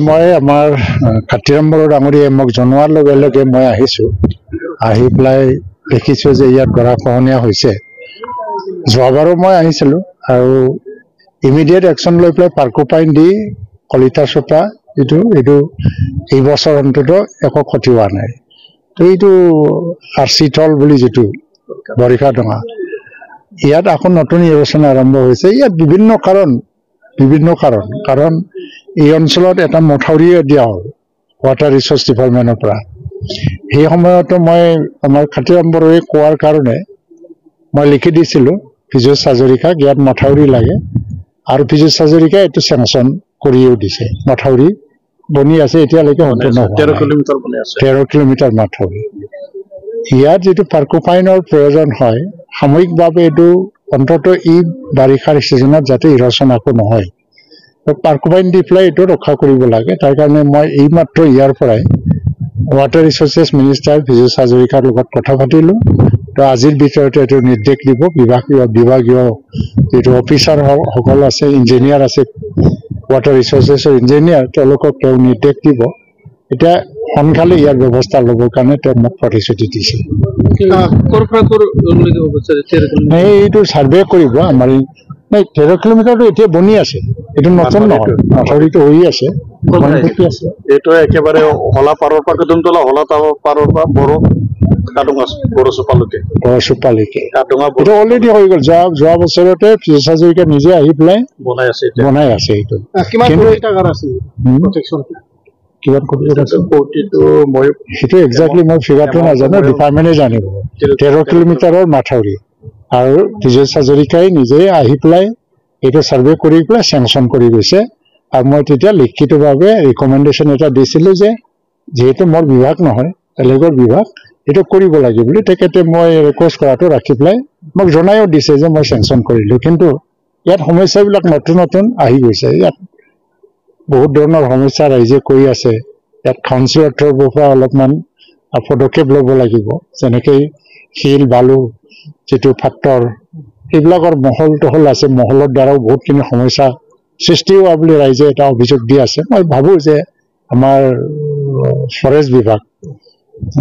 মই আমাৰ কাতিৰাম বড়ো ডাঙৰীয়াই মোক জনোৱাৰ লগে লগে মই আহিছোঁ। আহি পেলাই দেখিছোঁ যে ইয়াত গৰাখহনীয়া হৈছে। যোৱাবাৰো মই আহিছিলোঁ আৰু ইমিডিয়েট একশ্যন লৈ পেলাই পাৰ্কোপাইন দি কলিতা চোপা এইটো এই বছৰ অন্তত একো ক্ষতি হোৱা নাই। তো এইটো আৰ্চিতল বুলি যিটো বৰিষা ডঙা, ইয়াত আকৌ নতুন নিৰ্বাচন আৰম্ভ হৈছে। ইয়াত বিভিন্ন কাৰণ এই অঞ্চলত এটা মথাউৰি দিয়া হ'ল ৱাটাৰ ৰিচোৰ্চ ডিপাৰ্টমেণ্টৰ পৰা। সেই সময়তো মই আমাৰ কাতিৰাম বড়োৱে কোৱাৰ কাৰণে মই লিখি দিছিলোঁ পীযুষ হাজৰিকাক, ইয়াত মথাউৰি লাগে। আৰু পীযুষ হাজৰিকাই এইটো চেংচন কৰিও দিছে। মথাউৰি বনি আছে, এতিয়ালৈকে সম্পূৰ্ণ 13 কিলোমিটাৰ মথাউৰি। ইয়াত যিটো পাৰ্কোপাইনৰ প্ৰয়োজন হয় সাময়িকভাৱে, এইটো অন্তত এই বাৰিষাৰ ছিজনত যাতে ইৰচন আকৌ নহয়, পাৰ্কোপাইন দি পেলাই এইটো ৰক্ষা কৰিব লাগে। তাৰ কাৰণে মই এইমাত্ৰ ইয়াৰ পৰাই ৱাটাৰ ৰিচোৰ্চেছ মিনিষ্টাৰ পীযুষ হাজৰিকাৰ লগত কথা পাতিলোঁ। তো আজিৰ ভিতৰতে এইটো নিৰ্দেশ দিব। বিভাগীয় যিটো অফিচাৰসকল আছে, ইঞ্জিনিয়াৰ আছে, ৱাটাৰ ৰিচোৰ্চেছৰ ইঞ্জিনিয়াৰ, তেওঁলোকক তেওঁ নিৰ্দেশ দিব। এতিয়া সোনকালে ইয়াৰ ব্যৱস্থা ল'বৰ কাৰণে তেওঁ মোক প্ৰতিশ্ৰুতি দিছে। এইটো ছাৰ্ভে কৰিব আমাৰ 13 কিলোমিটাৰটো এতিয়া বনি আছে, এইটো নতুন নহয়, মথাউৰিটো হৈ আছে। এইটো একেবাৰে হলা পাৰৰ পৰা কদমতলা হলা পাৰৰ পৰা বড়োচোপালৈকে এইটো অলৰেডি হৈ গ'ল। যোৱা বছৰতে পীযুষ হাজৰিকা নিজে আহি পেলাই বনাই আছে। এইটো সেইটো একজেক্টলি মই ফিগাৰটো নাজানো, ডিপাৰ্টমেণ্টে জানিব। 13 কিলোমিটাৰৰ মাথাউৰি আৰু পীযুষ হাজৰিকাই নিজে আহি পেলাই এইটো ছাৰ্ভে কৰি পেলাই চেংচন কৰি গৈছে। আৰু মই তেতিয়া লিখিতভাৱে ৰিকমেণ্ডেশ্যন এটা দিছিলোঁ যে যিহেতু মোৰ বিভাগ নহয়, বেলেগৰ বিভাগ, এইটো কৰিব লাগে বুলি। তেখেতে মই ৰিকুৱেষ্ট কৰাটো ৰাখি পেলাই মোক জনাইও দিছে যে মই চেংচন কৰিলোঁ। কিন্তু ইয়াত সমস্যাবিলাক নতুন আহি গৈছে। ইয়াত বহুত ধৰণৰ সমস্যা ৰাইজে কৈ আছে। ইয়াত কাউন্সিলৰ তৰফৰ পৰা অলপমান পদক্ষেপ ল'ব লাগিব, যেনেকৈ শিল বালু যিটো ফাটৰ এইবিলাকৰ মহল তহল আছে, মহলৰ দ্বাৰাও বহুতখিনি সমস্যা সৃষ্টি হোৱা বুলি ৰাইজে এটা অভিযোগ দি আছে। মই ভাবোঁ যে আমাৰ ফৰেষ্ট বিভাগ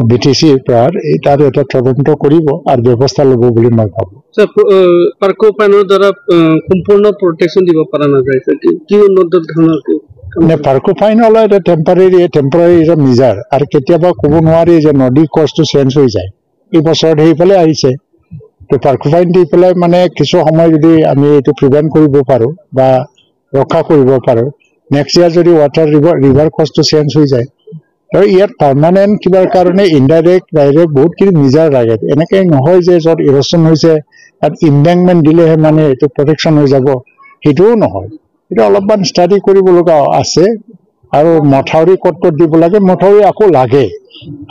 BTCৰ পৰা তাত এটা তদন্ত কৰিব আৰু ব্যৱস্থা ল'ব বুলি মই ভাবোঁ। পাৰ্কোপাইনৰ দ্বাৰা সম্পূৰ্ণ প্ৰটেকশ্যন দিব পৰা নাযায়, কি উন্নত ধৰণৰ পাৰ্কোপাইন হ'লে এটা টেম্পৰাৰী এটা মিজাৰ, আৰু কেতিয়াবা ক'ব নোৱাৰি যে নদীৰ কষ্টটো চেঞ্জ হৈ যায়। এই বছৰত সেইফালে আহিছে। তো পাৰ্কোপাইন দি পেলাই মানে কিছু সময় যদি আমি এইটো প্ৰিভেণ্ট কৰিব পাৰোঁ বা ৰক্ষা কৰিব পাৰোঁ, নেক্সট ইয়াৰ যদি ৰিভাৰ কষ্টটো চেঞ্জ হৈ যায়, আৰু ইয়াত পাৰ্মানেণ্ট কিবাৰ কাৰণে ইনডাইৰেক্ট ডাইৰেক্ট বহুতখিনি মিজাৰ লাগে। এনেকৈ নহয় যে য'ত ইৰচন হৈছে তাত ইম্বেংকমেণ্ট দিলেহে মানে এইটো প্ৰটেকশ্যন হৈ যাব, সেইটোও নহয়। এইটো অলপমান ষ্টাডি কৰিব লগা আছে। আৰু মথাউৰি ক'ত দিব লাগে, মথাউৰি আকৌ লাগে।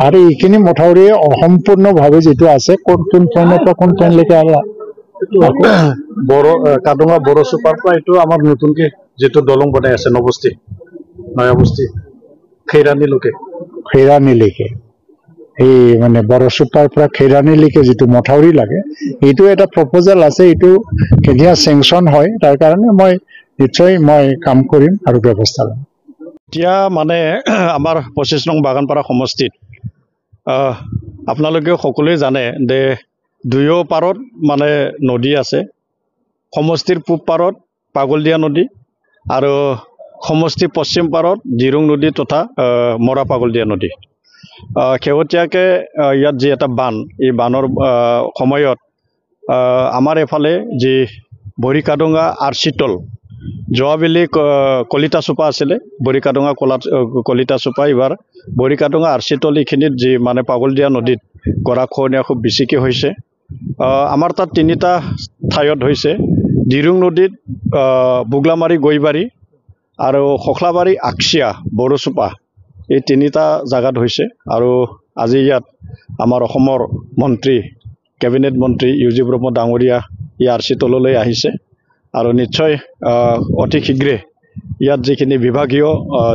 আৰু এইখিনি মথাউৰি অসম্পূৰ্ণভাৱে যিটো আছে, কোন পইণ্টৰ পৰা কোন পইণ্টলৈকে কাদঙা বড়োচোপাৰ পৰা এইটো আমাৰ নতুনকে যিটো দলং বনাই আছে নয়াবস্তি খৈৰাণীলৈকে, এই মানে বড়োচোপাৰ পৰা খৈৰাণীলৈকে যিটো মথাউৰি লাগে, এইটো এটা প্ৰপ'জেল আছে। এইটো কেতিয়া চেংচন হয় তাৰ কাৰণে মই নিশ্চয় কাম কৰিম আৰু ব্যৱস্থা ল'ম। এতিয়া মানে আমাৰ 25 নং বাগানপাৰা সমষ্টিত আপোনালোকে সকলোৱে জানে যে দুয়ো পাৰত মানে নদী আছে। সমষ্টিৰ পূব পাৰত পাগলদিয়া নদী আৰু সমষ্টিৰ পশ্চিম পাৰত জিৰং নদী তথা মৰা পাগলদিয়া নদী। শেহতীয়াকৈ ইয়াত যি এটা বান, এই বানৰ সময়ত আমাৰ এফালে যি বৰিকাডঙা আৰ্চিতল, যোৱাবেলি কলিতা চোপা আছিলে, বৰিকাডঙা কলিতা চোপা, এইবাৰ বৰিকাডঙা আৰ্চিতল এইখিনিত যি মানে পাগলদিয়া নদীত গৰাখহনীয়া খুব বেছিকৈ হৈছে। আমাৰ তাত 3টা ঠাইত হৈছে। জিৰং নদীত বুগলামাৰী গৈবাৰী আৰু খখলাবাৰী আকচিয়া বড়োচোপা, এই 3টা জাগাত হৈছে। আৰু আজি ইয়াত আমাৰ অসমৰ মন্ত্ৰী, কেবিনেট মন্ত্ৰী ইউজি ব্ৰহ্ম ডাঙৰীয়া এই আৰ্চিতললৈ আহিছে। আৰু নিশ্চয় অতি শীঘ্ৰে ইয়াত যিখিনি বিভাগীয়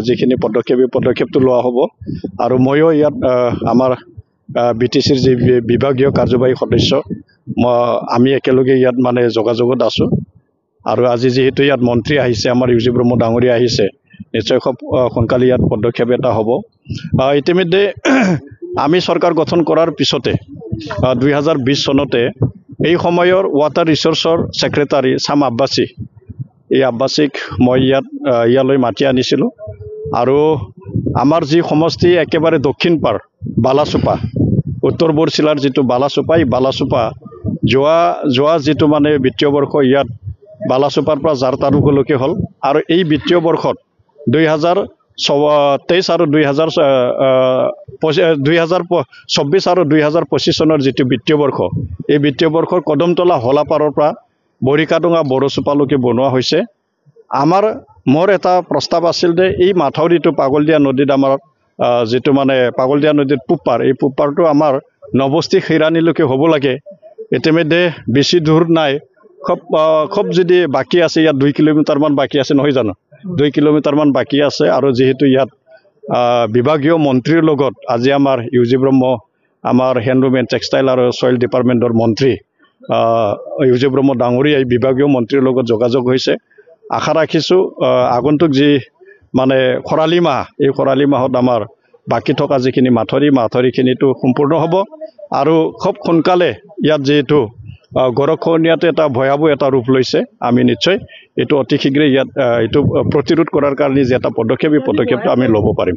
যিখিনি পদক্ষেপটো লোৱা হ'ব। আৰু ময়ো ইয়াত আমাৰ BTCৰ যি বিভাগীয় কাৰ্যবাহী সদস্য, আমি একেলগে ইয়াত মানে যোগাযোগত আছোঁ। আৰু আজি যিহেতু ইয়াত মন্ত্ৰী আহিছে, আমাৰ ইউজি ব্ৰহ্ম ডাঙৰীয়া আহিছে, নিশ্চয় খুব সোনকালে ইয়াত পদক্ষেপ এটা হ'ব ইতিমধ্যে আমি চৰকাৰ গঠন কৰাৰ পিছতে 2020 চনতে এই সময়ৰ ৱাটাৰ ৰিচোৰ্চৰ সেক্ৰেটাৰী সাম আব্বাসী এই আব্বাসীক মই ইয়ালৈ মাতি আনিছিলোঁ আৰু আমাৰ যি সমষ্টি একেবাৰে দক্ষিণ পাৰ বালাচোপা উত্তৰ বৰছিলাৰ যিটো বালাচোপা এই বালাচোপা যোৱা যিটো মানে বিত্তীয় বৰ্ষ ইয়াত বালাচোপাৰ পৰা জাৰ তালুকলৈকে হ'ল আৰু এই বিত্তীয় বৰ্ষত 2023 আৰু 2024 আৰু 2025 চনৰ যিটো বিত্তীয় বৰ্ষ এই বিত্তীয় বৰ্ষৰ কদমতলা হলাপাৰৰ পৰা বৰিকাডোঙা বৰচোপালৈকে বনোৱা হৈছে মোৰ এটা প্ৰস্তাৱ আছিল যে এই মাথাউৰিটো পাগলদিয়া নদীত আমাৰ যেটো মানে পাগলদিয়া নদীৰ পূবপাৰ এই পূবপাৰটো আমাৰ নবস্তি খিৰানিলৈকে হ'ব লাগে ইতিমধ্যে বেছি দূৰ নাই খুব যদি বাকি আছে ইয়াত 2 কিলোমিটাৰ মান বাকি আছে নহয় জানো 2 কিলোমিটাৰ মান বাকি আছে আৰু যেহেতু ইয়াত বিভাগীয় মন্ত্ৰীৰ লগত আজি আমাৰ ইউজি ব্ৰহ্ম আমাৰ হ্যান্ডলুম এণ্ড টেক্সটাইল আৰু সয়েল ডিপাৰ্টমেণ্টৰ মন্ত্ৰী ইউজি ব্ৰহ্ম ডাঙৰীয়া এই বিভাগীয় মন্ত্ৰীৰ লগত যোগাযোগ হৈছে আশা ৰাখিছোঁ আগন্তুক যি মানে খৰালি মাহ এই খৰালি মাহত আমাৰ বাকি থকা যিখিনি মাথৰিখিনিটো সম্পূৰ্ণ হ'ব আৰু খুব সোনকালে ইয়াত যেহেতু গৰখনীয়াতে এটা ভয়াবহ এটা ৰূপ লৈছে আমি নিশ্চয় এটো অতি শীঘ্ৰে ইয়াত এটো প্ৰতিৰোধ কৰাৰ কাৰণে যে এটা পদক্ষেপ এই পদক্ষেপটো আমি ল'ব পাৰিম